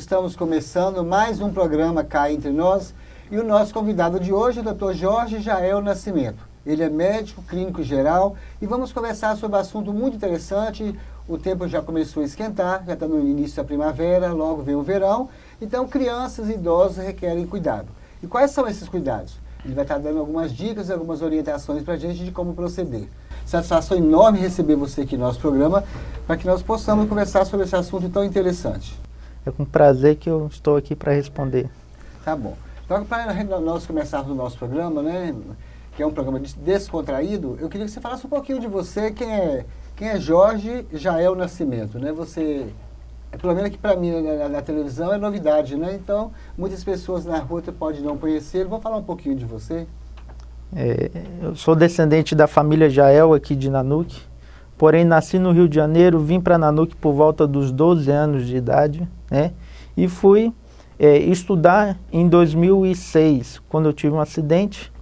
estamos começando mais um programa Cá Entre Nós e o nosso convidado de hoje é o Dr. Jorge Jael Nascimento. Ele é médico, clínico geral e vamos conversar sobre um assunto muito interessante. O tempo já começou a esquentar, já está no início da primavera, logo vem o verão, então crianças e idosos requerem cuidado. E quais são esses cuidados? Ele vai estar dando algumas dicas, algumas orientações para a gente de como proceder. Satisfação enorme receber você aqui no nosso programa, para que nós possamos conversar sobre esse assunto tão interessante. É com prazer que eu estou aqui para responder. Tá bom. Então, para nós começarmos o nosso programa, né, que é um programa descontraído, eu queria que você falasse um pouquinho de você, quem é Jorge Jael Nascimento, né? Você, pelo menos aqui para mim na televisão, é novidade, né? Então, muitas pessoas na rua podem não conhecer. Vou falar um pouquinho de você. Eu sou descendente da família Jael aqui de Nanuque, porém nasci no Rio de Janeiro, vim para Nanuque por volta dos 12 anos de idade, né? E fui estudar em 2006, quando eu tive um acidente,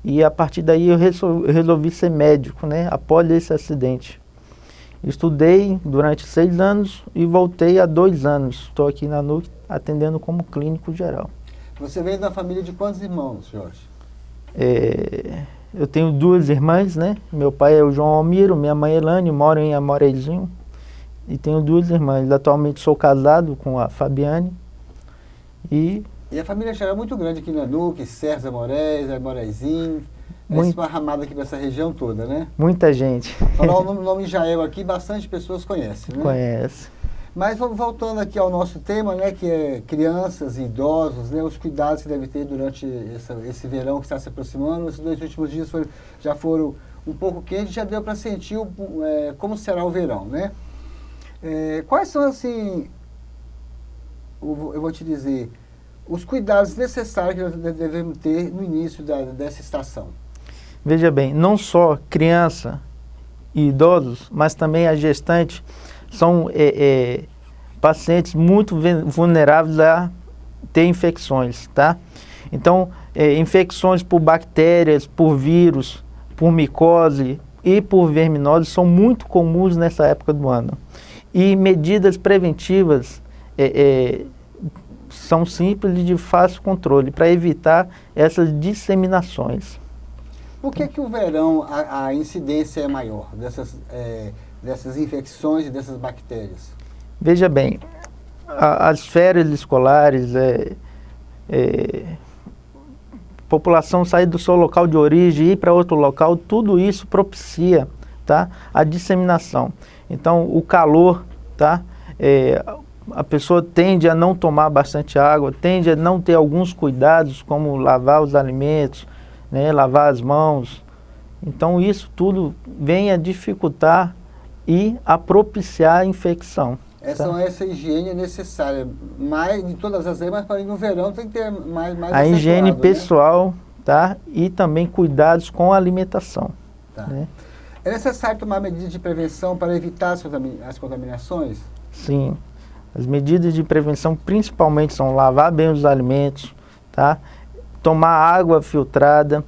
e a partir daí eu resolvi ser médico, né? Após esse acidente. Estudei durante 6 anos e voltei há 2 anos. Estou aqui na Nanuque atendendo como clínico geral. Você veio da família de quantos irmãos, Jorge? Eu tenho 2 irmãs, né? Meu pai é o João Almiro, minha mãe é Elane, moro em Amorezinho. E tenho 2 irmãs. Atualmente sou casado com a Fabiane. E a família já é muito grande aqui na Nanuque, Serra, Amorezinho. É esparramada aqui nessa região toda, né? Muita gente. Falar o nome Jael aqui, bastante pessoas conhecem, né? Conhece. Mas voltando aqui ao nosso tema, né, que é crianças e idosos, né, os cuidados que devem ter durante esse verão que está se aproximando. Esses 2 últimos dias já foram um pouco quentes, já deu para sentir como será o verão, né? Quais são, assim, eu vou te dizer, os cuidados necessários que nós devemos ter no início dessa estação? Veja bem, não só criança e idosos, mas também a gestante são pacientes muito vulneráveis a ter infecções, tá? Então, infecções por bactérias, por vírus, por micose e por verminose são muito comuns nessa época do ano. E medidas preventivas são simples e de fácil controle para evitar essas disseminações. Por que o verão a incidência é maior dessas infecções e dessas bactérias? Veja bem, as férias escolares, população sair do seu local de origem e ir para outro local, tudo isso propicia, tá, a disseminação. Então, o calor, tá, a pessoa tende a não tomar bastante água, tende a não ter alguns cuidados, como lavar os alimentos, né, lavar as mãos. Então, isso tudo vem a dificultar e a propiciar a infecção. Essa higiene é necessária, mais de todas as vezes, mas para ir no verão tem que ter mais a higiene pessoal, né? Tá? E também cuidados com a alimentação. Tá. Né? É necessário tomar medidas de prevenção para evitar as contaminações? Sim. As medidas de prevenção principalmente são lavar bem os alimentos, tá? Tomar água filtrada,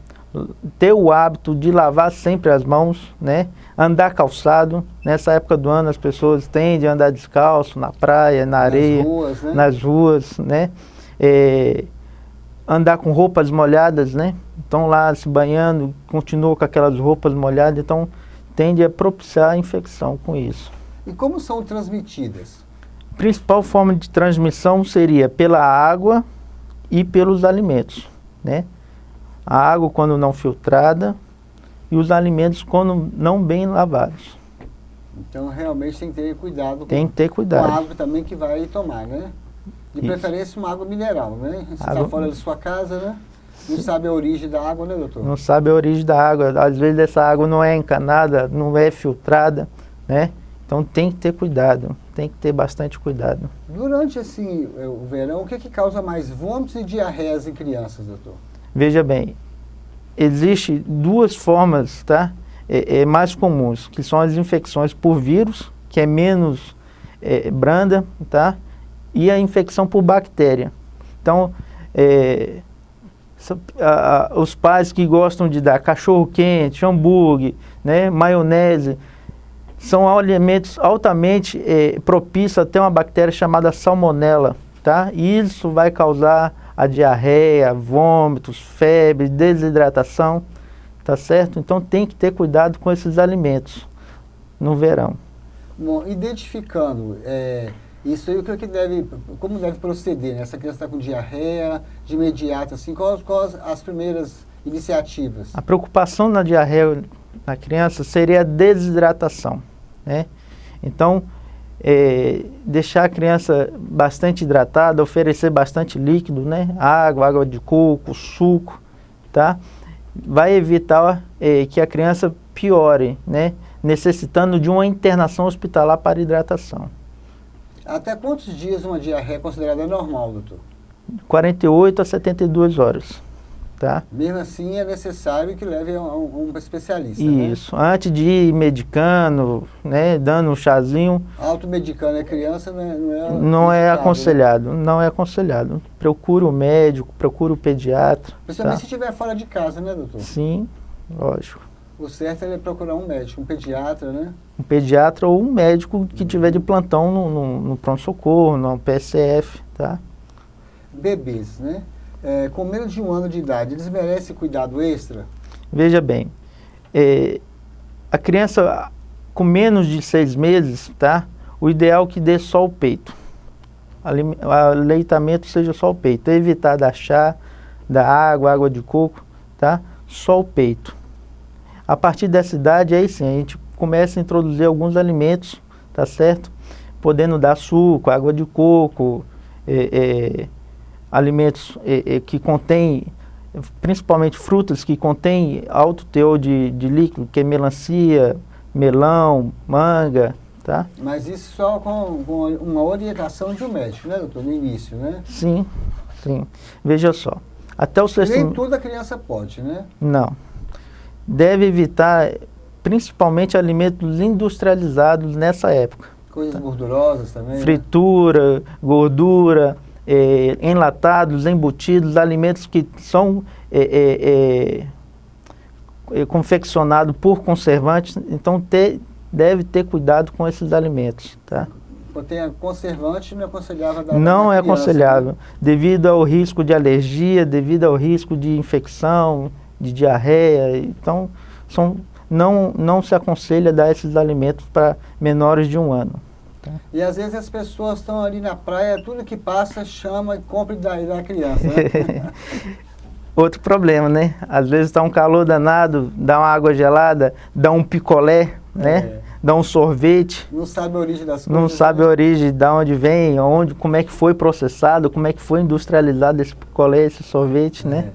ter o hábito de lavar sempre as mãos, né? Andar calçado. Nessa época do ano as pessoas tendem a andar descalço na praia, na areia, nas ruas, né? Andar com roupas molhadas, né? Então lá se banhando, continua com aquelas roupas molhadas, então tende a propiciar a infecção com isso. E como são transmitidas? A principal forma de transmissão seria pela água e pelos alimentos, né? A água quando não filtrada e os alimentos quando não bem lavados. Então realmente tem que ter cuidado com a água também que vai tomar, né? De Isso. preferência uma água mineral, né? Você está fora da sua casa, né? Não sabe a origem da água, né, doutor? Não sabe a origem da água. Às vezes essa água não é encanada, não é filtrada, né? Então tem que ter cuidado, tem que ter bastante cuidado. Durante assim, o verão, o que causa mais vômitos e diarreias em crianças, doutor? Veja bem, existem 2 formas, tá? Mais comuns, que são as infecções por vírus, que é menos branda, tá? E a infecção por bactéria. Então, os pais que gostam de dar cachorro-quente, hambúrguer, né, maionese, são alimentos altamente propícios a ter uma bactéria chamada salmonela, tá? Isso vai causar a diarreia, vômitos, febre, desidratação, tá certo? Então tem que ter cuidado com esses alimentos no verão. Bom, identificando isso aí, como deve proceder, né? Essa criança está com diarreia, de imediato, assim, quais as primeiras iniciativas? A preocupação na diarreia na criança seria a desidratação, né? Então, deixar a criança bastante hidratada, oferecer bastante líquido, né? Água de coco, suco, tá? Vai evitar que a criança piore, né? Necessitando de uma internação hospitalar para hidratação. Até quantos dias uma diarreia é considerada normal, doutor? 48 a 72 horas. Tá? Mesmo assim, é necessário que leve a um especialista, Isso, né? Antes de ir medicando, né, dando um chazinho. Automedicando a criança não é aconselhado, né? Não é aconselhado. Procure o médico, procure o pediatra. Principalmente tá? se estiver fora de casa, né, doutor? Sim, lógico. O certo é procurar um médico, um pediatra, né? Um pediatra ou um médico que tiver de plantão no pronto-socorro, no PSF, tá? Bebês, né? Com menos de 1 ano de idade, eles merecem cuidado extra? Veja bem, a criança com menos de 6 meses, tá? O ideal é que dê só o peito. O aleitamento seja só o peito. Evitar dar chá, dar água de coco, tá? Só o peito. A partir dessa idade, aí sim, a gente começa a introduzir alguns alimentos, tá certo? Podendo dar suco, água de coco, alimentos que contêm, principalmente frutas que contêm alto teor de líquido, que é melancia, melão, manga, tá? Mas isso só com uma orientação de um médico, né, doutor, no início, né? Sim, sim. Veja só, até o sexto... Nem tudo a criança pode, né? Não. Deve evitar, principalmente, alimentos industrializados nessa época. Coisas gordurosas também, fritura, né? Gordura... enlatados, embutidos, alimentos que são confeccionados por conservantes, então deve ter cuidado com esses alimentos, tá? Tem conservante, não é aconselhável dar Não é criança, aconselhável, né? devido ao risco de alergia, devido ao risco de infecção, de diarreia, então não se aconselha dar esses alimentos para menores de 1 ano. E às vezes as pessoas estão ali na praia, tudo que passa, chama e compra da criança, né? Outro problema, né? Às vezes está um calor danado, dá uma água gelada, dá um picolé, né? Dá um sorvete. Não sabe a origem das coisas. Não sabe a origem, de onde vem, como é que foi processado, como é que foi industrializado esse picolé, esse sorvete, né?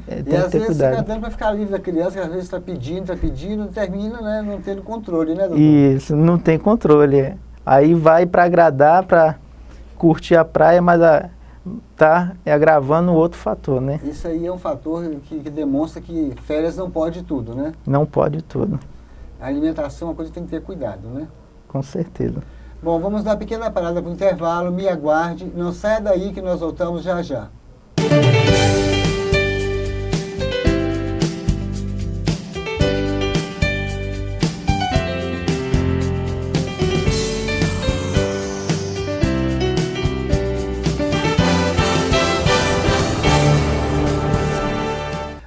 Tem e às vezes cuidado. fica dando para ficar livre da criança, que às vezes está pedindo, termina, né, não tendo controle, né, doutor? Isso, não tem controle. Aí vai para agradar, para curtir a praia, mas tá agravando outro fator, né? Isso aí é um fator que demonstra que férias não pode tudo, né? Não pode tudo. A alimentação é uma coisa que tem que ter cuidado, né? Com certeza. Bom, vamos dar uma pequena parada para o intervalo, me aguarde, não saia daí que nós voltamos já já.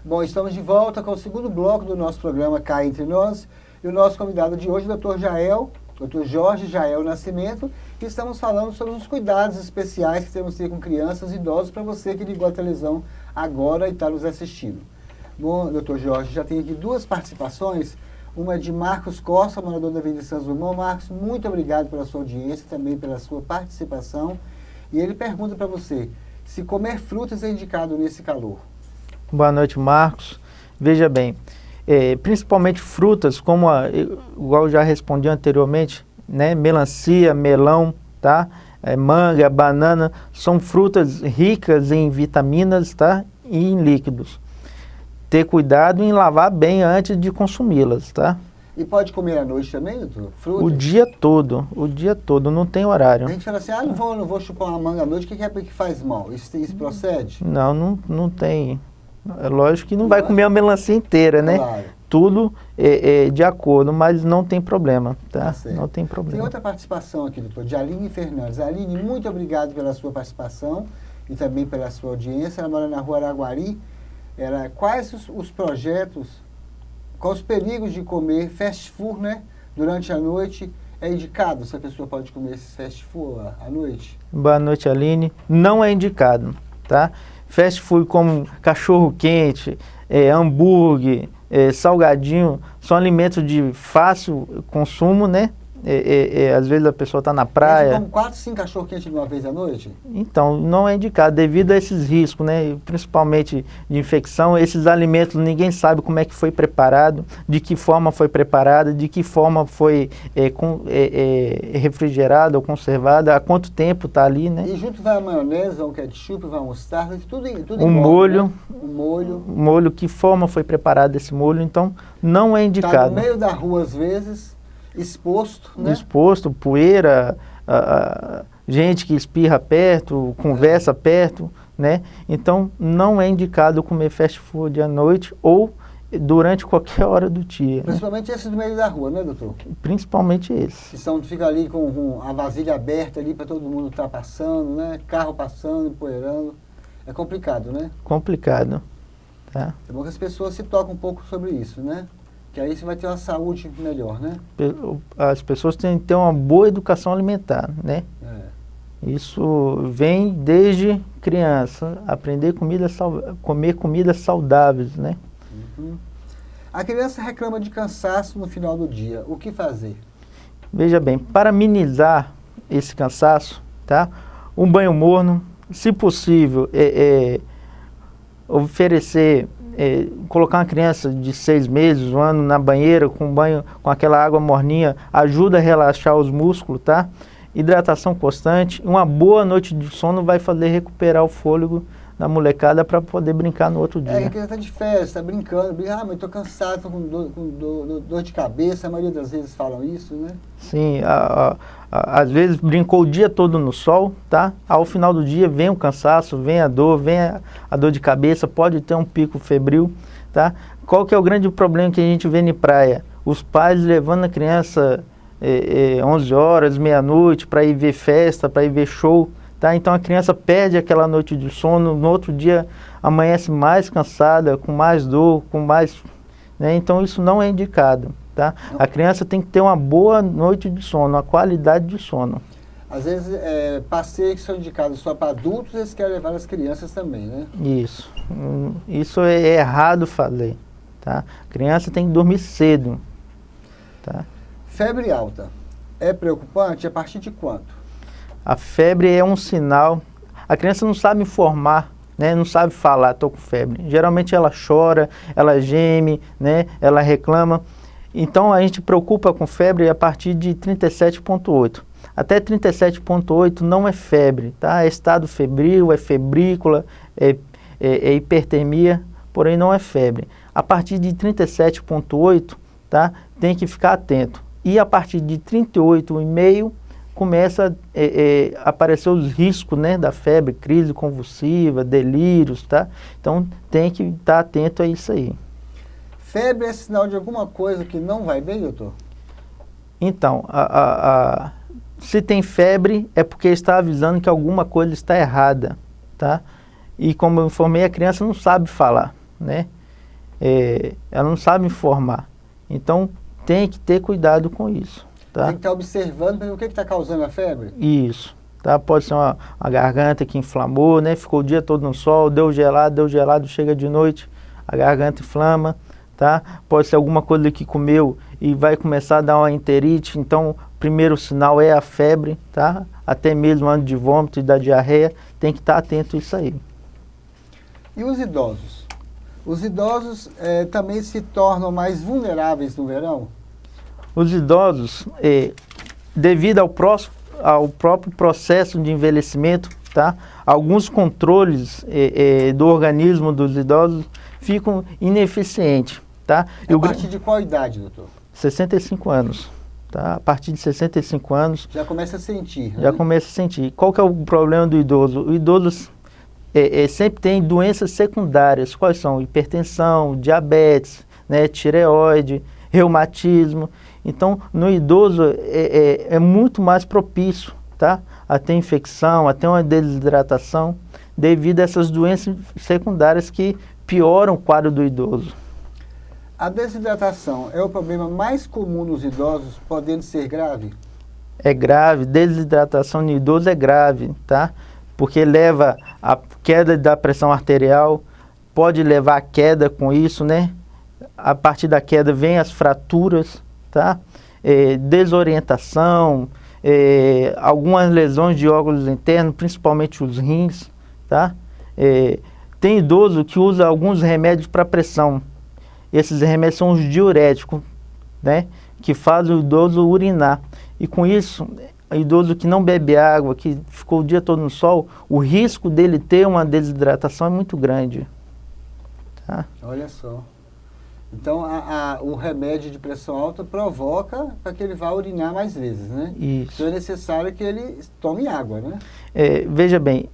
Bom, estamos de volta com o segundo bloco do nosso programa Cá Entre Nós. E o nosso convidado de hoje é o Dr. Jorge Jael Nascimento, e estamos falando sobre os cuidados especiais que temos que ter com crianças e idosos, para você que ligou a televisão agora e está nos assistindo. Bom, Dr. Jorge, já tem aqui 2 participações. Uma é de Marcos Costa, morador da Avenida Santos Dumont. Marcos, muito obrigado pela sua audiência, também pela sua participação. E ele pergunta para você se comer frutas é indicado nesse calor. Boa noite, Marcos. Veja bem, principalmente frutas, igual eu já respondi anteriormente, né? Melancia, melão, tá? Manga, banana, são frutas ricas em vitaminas, tá? E em líquidos. Ter cuidado em lavar bem antes de consumi-las, tá? E pode comer à noite também, doutor? Fruta? O dia todo, não tem horário. A gente fala assim, não vou chupar uma manga à noite, o que é que faz mal? Isso procede? Não tem. É lógico que não vai comer a melancia inteira, né? Claro. tudo de acordo, mas não tem problema, tá? Não tem Tem problema. outra participação aqui, doutor, de Aline Fernandes. Aline, muito obrigado pela sua participação e também pela sua audiência. Ela mora na rua Araguari. Quais os projetos, quais os perigos de comer fast food, né, durante a noite? É indicado se a pessoa pode comer esses fast food à noite? Boa noite, Aline. Não é indicado, tá? Fast food como cachorro-quente, hambúrguer, salgadinho, são alimentos de fácil consumo, né? Às vezes a pessoa está na praia. Como 4, 5 cachorro-quente de uma vez à noite? Então, não é indicado devido a esses riscos, né? Principalmente de infecção. Esses alimentos, ninguém sabe como é que foi preparado, de que forma foi preparado, de que forma foi refrigerado ou conservado, há quanto tempo está ali, né? E junto vai a maionese, vai um ketchup, vai a mostarda, tudo um molho, né? Um molho. Molho, que forma foi preparado esse molho, então não é indicado. Está no meio da rua às vezes, exposto, né? Exposto, poeira, gente que espirra perto, conversa perto, né? Então não é indicado comer fast food à noite ou durante qualquer hora do dia. Principalmente esses do meio da rua, né, doutor? Principalmente esses. Que fica ali com a vasilha aberta ali para todo mundo estar passando, né? Carro passando, poeirando. É complicado, né? Complicado, tá? É bom que as pessoas se tocam um pouco sobre isso, né? Que aí você vai ter uma saúde melhor, né? As pessoas têm que ter uma boa educação alimentar, né? Isso vem desde criança, aprender comer comidas saudáveis, né? Uhum. A criança reclama de cansaço no final do dia. O que fazer? Veja bem, para minimizar esse cansaço, tá? Um banho morno, se possível, oferecer, colocar uma criança de 6 meses, 1 ano na banheira com banho, com aquela água morninha, ajuda a relaxar os músculos, tá? Hidratação constante, uma boa noite de sono vai fazer recuperar o fôlego da molecada para poder brincar no outro dia. A criança está de festa, brincando, mas estou cansado, estou com dor de cabeça, a maioria das vezes falam isso, né? Sim, às vezes brincou o dia todo no sol, tá? Ao final do dia vem o cansaço, vem a dor, a dor de cabeça, pode ter um pico febril, tá? Qual que é o grande problema que a gente vê em praia? Os pais levando a criança 11 horas, meia-noite, para ir ver festa, para ir ver show, tá? Então a criança perde aquela noite de sono, no outro dia amanhece mais cansada, com mais dor, com mais, né? Então isso não é indicado, tá? A criança tem que ter uma boa noite de sono, uma qualidade de sono. Às vezes passeios que são indicados só para adultos, eles querem levar as crianças também, né? Isso é errado fazer, tá? A criança tem que dormir cedo, tá? Febre alta é preocupante a partir de quanto? A febre é um sinal. A criança não sabe informar, né? Não sabe falar, estou com febre. Geralmente ela chora, ela geme, né? Ela reclama. Então a gente preocupa com febre a partir de 37,8. Até 37,8 não é febre, tá? É estado febril, é febrícula, é hipertermia, porém não é febre. A partir de 37,8, tá? Tem que ficar atento. E a partir de 38,5 começa a aparecer os riscos, né, da febre, crise convulsiva, delírios, tá? Então tem que estar atento a isso aí. Febre é sinal de alguma coisa que não vai bem, doutor? Então, se tem febre é porque está avisando que alguma coisa está errada, tá? E como eu informei, a criança não sabe falar, né? Ela não sabe informar. Então tem que ter cuidado com isso, tá? Tem que estar observando o que está causando a febre? Isso, tá? Pode ser uma garganta que inflamou, né? Ficou o dia todo no sol, deu gelado, chega de noite, a garganta inflama, tá? Pode ser alguma coisa que comeu e vai começar a dar uma enterite, então o primeiro sinal é a febre, tá? Até mesmo antes de vômito e da diarreia, tem que estar atento a isso aí. E os idosos? Os idosos também se tornam mais vulneráveis no verão? Os idosos, devido ao próprio processo de envelhecimento, tá? Alguns controles do organismo dos idosos ficam ineficientes, tá? A partir de qual idade, doutor? 65 anos. Tá? A partir de 65 anos... Já começa a sentir, né? Já começa a sentir. Qual que é o problema do idoso? O idoso sempre tem doenças secundárias. Quais são? Hipertensão, diabetes, né, tireoide, reumatismo. Então, no idoso é muito mais propício, tá, a ter infecção, a ter uma desidratação, devido a essas doenças secundárias que pioram o quadro do idoso. A desidratação é o problema mais comum nos idosos, podendo ser grave? É grave, desidratação no idoso é grave, tá? Porque leva a queda da pressão arterial, pode levar a queda com isso, né? A partir da queda vem as fraturas, tá? Desorientação, algumas lesões de órgãos internos, principalmente os rins, tá? Tem idoso que usa alguns remédios para pressão. Esses remédios são os diuréticos, né? Que fazem o idoso urinar. E com isso, o idoso que não bebe água, que ficou o dia todo no sol, o risco dele ter uma desidratação é muito grande. Tá? Olha só. Então, o remédio de pressão alta provoca para que ele vá urinar mais vezes, né? Isso. Então é necessário que ele tome água, né? Veja bem,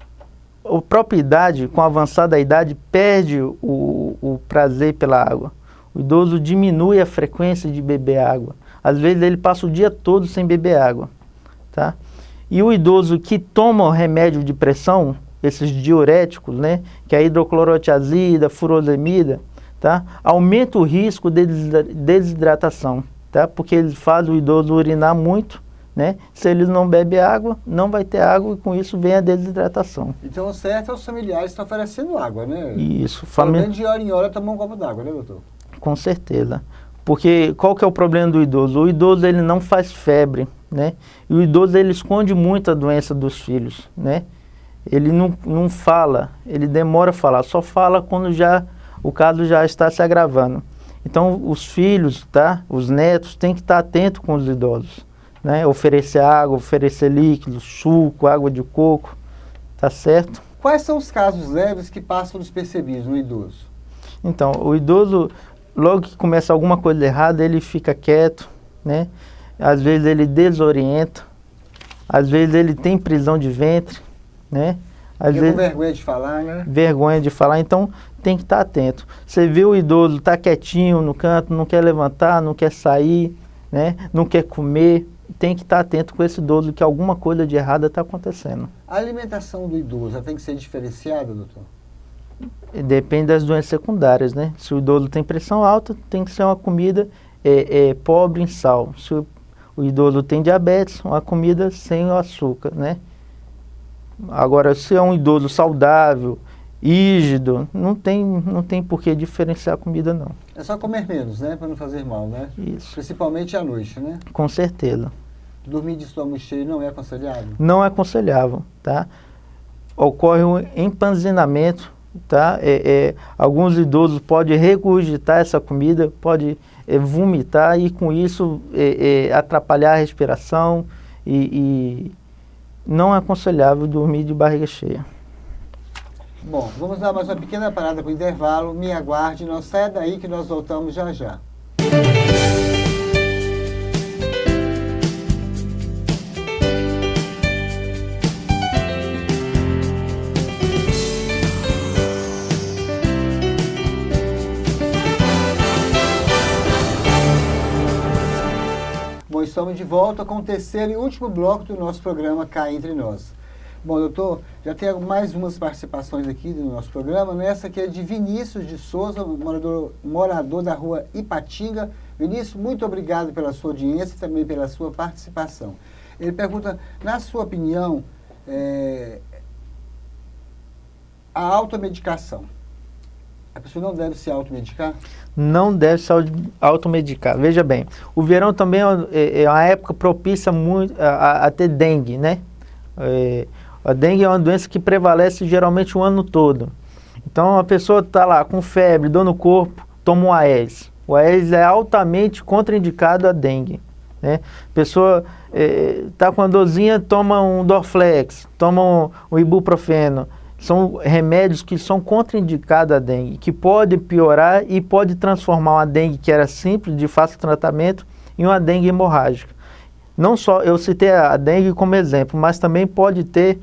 a própria idade, com a avançada idade, perde o prazer pela água. O idoso diminui a frequência de beber água. Às vezes ele passa o dia todo sem beber água, tá? E o idoso que toma o remédio de pressão, esses diuréticos, né, que é a hidroclorotiazida, furosemida, tá? Aumenta o risco de desidratação, tá? Porque eles fazem o idoso urinar muito, né? Se ele não bebe água, não vai ter água e com isso vem a desidratação. Então o certo é os familiares estão oferecendo água, né? Isso. Pelo menos de hora em hora tomar um copo d'água, né, doutor? Com certeza. Porque qual que é o problema do idoso? O idoso ele não faz febre, né? E o idoso ele esconde muito a doença dos filhos, né? Ele não fala, ele demora a falar, só fala quando já o caso já está se agravando. Então os filhos, tá? Os netos têm que estar atentos com os idosos, né? Oferecer água, oferecer líquidos, suco, água de coco, tá certo? Quais são os casos leves que passam despercebidos no idoso? Então, o idoso, logo que começa alguma coisa errada, ele fica quieto, né? Às vezes ele desorienta, às vezes ele tem prisão de ventre, né? Às vezes, com vergonha de falar, né? Vergonha de falar, então tem que estar atento. Você vê o idoso tá quietinho no canto, não quer levantar, não quer sair, né? Não quer comer, tem que estar atento com esse idoso que alguma coisa de errada está acontecendo. A alimentação do idoso tem que ser diferenciada, doutor? Depende das doenças secundárias, né? Se o idoso tem pressão alta, tem que ser uma comida pobre em sal. Se o idoso tem diabetes, uma comida sem o açúcar, né? Agora, se é um idoso saudável, rígido, não tem por que diferenciar a comida, não. É só comer menos, né? Para não fazer mal, né? Isso. Principalmente à noite, né? Com certeza. Dormir de estômago cheio não é aconselhável? Não é aconselhável, tá? Ocorre um empanzinamento, tá? Alguns idosos podem regurgitar essa comida, podem vomitar e com isso atrapalhar a respiração e não é aconselhável dormir de barriga cheia. Bom, vamos dar mais uma pequena parada para o intervalo. Me aguarde, não saia daí que nós voltamos já já. Bom, estamos de volta com o terceiro e último bloco do nosso programa Cá Entre Nós. Bom, doutor, já tem mais umas participações aqui no nosso programa. Nessa aqui é de Vinícius de Souza, morador da rua Ipatinga. Vinícius, muito obrigado pela sua audiência e também pela sua participação. Ele pergunta, na sua opinião, a automedicação. A pessoa não deve se automedicar? Não deve se automedicar. Veja bem, o verão também é uma época propícia muito a ter dengue, né? A dengue é uma doença que prevalece geralmente o ano todo. Então a pessoa está lá com febre, dor no corpo, toma um Aedes. O Aedes é altamente contraindicado a dengue, né? A pessoa está com a dorzinha, toma um Dorflex, toma um ibuprofeno. São remédios que são contraindicados à dengue, que podem piorar e pode transformar uma dengue que era simples, de fácil tratamento, em uma dengue hemorrágica. Não só, eu citei a dengue como exemplo, mas também pode ter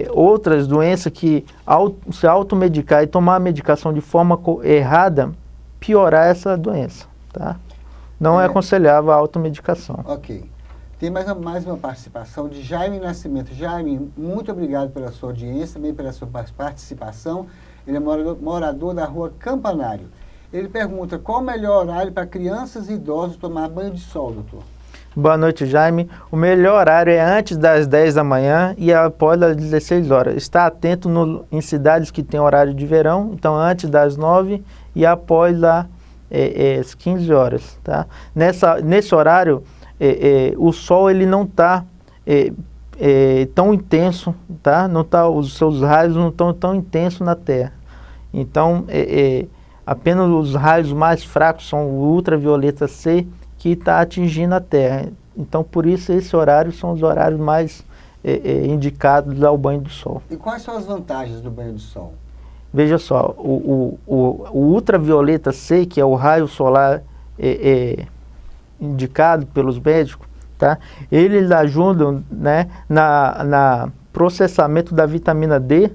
outras doenças que, ao se automedicar e tomar a medicação de forma errada, piorar essa doença, tá? Não é aconselhável a automedicação. Ok. Tem mais uma participação de Jaime Nascimento. Jaime, muito obrigado pela sua audiência, também pela sua participação. Ele é morador da rua Campanário. Ele pergunta qual o melhor horário para crianças e idosos tomar banho de sol, doutor? Boa noite, Jaime. O melhor horário é antes das 10 da manhã e após as 16 horas. Está atento em cidades que têm horário de verão, então antes das 9 e após as 15 horas. Tá? Nesse horário, o sol ele não está tão intenso, tá? Os seus raios não estão tão intensos na Terra. Então, apenas os raios mais fracos são o ultravioleta C, que está atingindo a Terra. Então, por isso, esse horário são os horários mais indicados ao banho do sol. E quais são as vantagens do banho do sol? Veja só, o ultravioleta C, que é o raio solar indicado pelos médicos, tá? Eles ajudam, né, na processamento da vitamina D,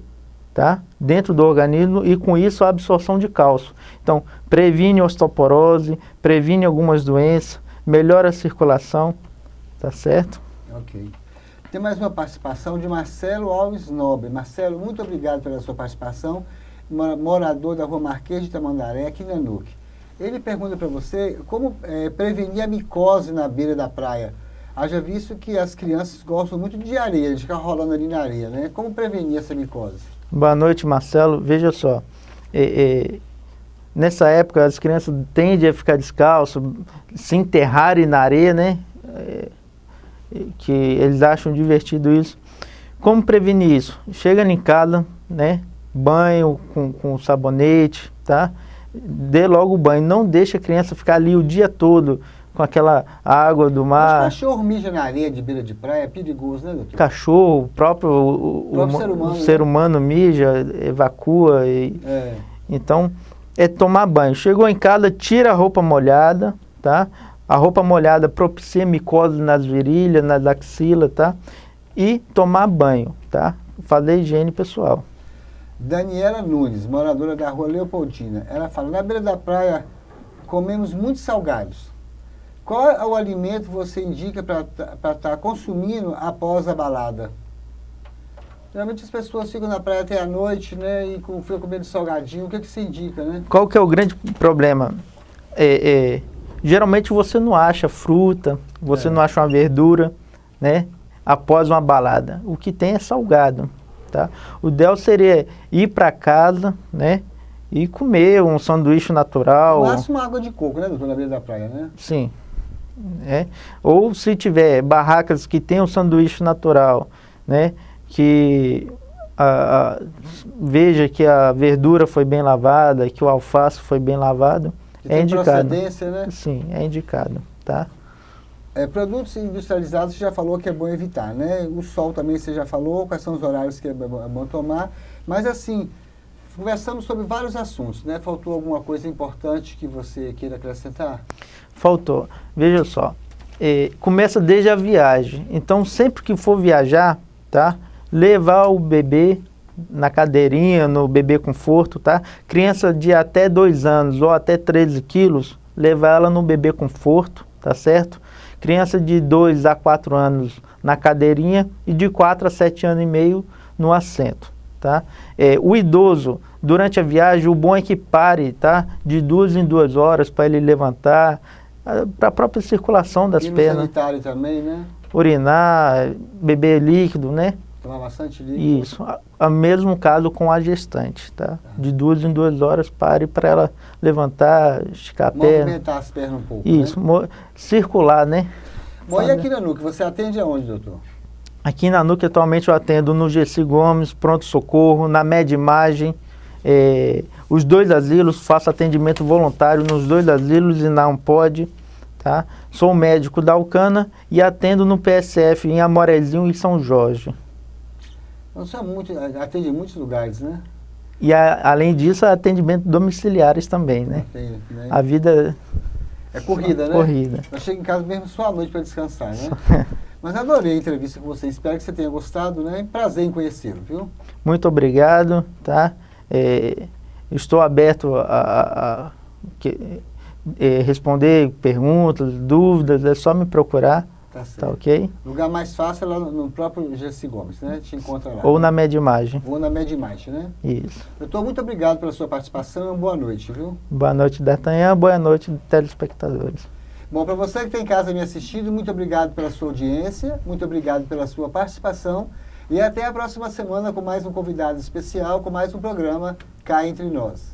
tá? Dentro do organismo e com isso a absorção de cálcio. Então, previne osteoporose, previne algumas doenças, melhora a circulação, tá certo? Ok. Tem mais uma participação de Marcelo Alves Nobre. Marcelo, muito obrigado pela sua participação, morador da rua Marquês de Tamandaré, aqui em Nanuque. Ele pergunta para você como prevenir a micose na beira da praia. Haja visto que as crianças gostam muito de areia, de ficar rolando ali na areia, né? Como prevenir essa micose? Boa noite, Marcelo. Veja só, nessa época as crianças tendem a ficar descalços, se enterrarem na areia, né? Que eles acham divertido isso. Como prevenir isso? Chega em casa, né? Banho com sabonete, tá? Dê logo o banho. Não deixe a criança ficar ali o dia todo com aquela água do mar. Mas cachorro mija na areia de beira de praia é perigoso, né, doutor? Cachorro, o próprio ser humano mija, evacua. Então, é tomar banho. Chegou em casa, tira a roupa molhada, tá? A roupa molhada propicia micose nas virilhas, nas axilas, tá? E tomar banho, tá? Fazer higiene pessoal. Daniela Nunes, moradora da rua Leopoldina. Ela fala, na beira da praia comemos muitos salgados. Qual é o alimento que você indica para estar consumindo após a balada? Geralmente as pessoas ficam na praia até a noite, né? E ficam comendo salgadinho. O que você indica, né? Qual que é o grande problema? Geralmente você não acha fruta, você não acha uma verdura, né? Após uma balada. O que tem é salgado, tá? O ideal seria ir para casa, né? E comer um sanduíche natural. No máximo água de coco, né, doutor, na beira da praia, né? Sim. Ou se tiver barracas que tem um sanduíche natural, né? Que veja que a verdura foi bem lavada, que o alface foi bem lavado, é indicado. Procedência, né? Sim, é indicado, tá? Produtos industrializados você já falou que é bom evitar, né? O sol também você já falou, quais são os horários que é bom tomar. Mas assim, conversamos sobre vários assuntos, né? Faltou alguma coisa importante que você queira acrescentar? Faltou. Veja só, começa desde a viagem. Então, sempre que for viajar, tá? Levar o bebê na cadeirinha, no bebê conforto, tá? Criança de até 2 anos ou até 13 quilos, levar ela no bebê conforto, tá certo? Criança de 2 a 4 anos na cadeirinha e de 4 a 7 anos e meio no assento, tá? O idoso, durante a viagem, o bom é que pare, tá? De 2 em 2 horas para ele levantar, para a própria circulação das pernas. Sanitário também, né? Urinar, beber líquido, né? Tomar bastante líquido. Isso. O mesmo caso com a gestante, tá? De 2 em 2 horas, pare para ela levantar, esticar a perna. Movimentar as pernas um pouco, isso, né? Circular, né? Bom, e aqui na Nanuque, você atende aonde, doutor? Aqui na Nanuque, atualmente, eu atendo no Gessi Gomes, Pronto Socorro, na Média Imagem, os 2 asilos, faço atendimento voluntário nos 2 asilos e na Ampod, tá? Sou médico da Alcana e atendo no PSF em Amorezinho e São Jorge. Você atende em muitos lugares, né? E além disso, atendimento domiciliares também, né? Atende, né? A vida é corrida, né? Corrida. Eu chego em casa mesmo só à noite para descansar, né? Mas adorei a entrevista com você. Espero que você tenha gostado, né? Prazer em conhecê-lo, viu? Muito obrigado, tá? Estou aberto a responder perguntas, dúvidas, é só me procurar, tá ok? O lugar mais fácil é lá no próprio Gessi Gomes, né? Te encontra lá. Ou na Medimagem. Ou na Medimagem, né? Isso. Doutor, muito obrigado pela sua participação e boa noite, viu? Boa noite, D'Artagnan, boa noite, telespectadores. Bom, para você que está em casa me assistindo, muito obrigado pela sua audiência, muito obrigado pela sua participação e até a próxima semana com mais um convidado especial, com mais um programa Cá Entre Nós.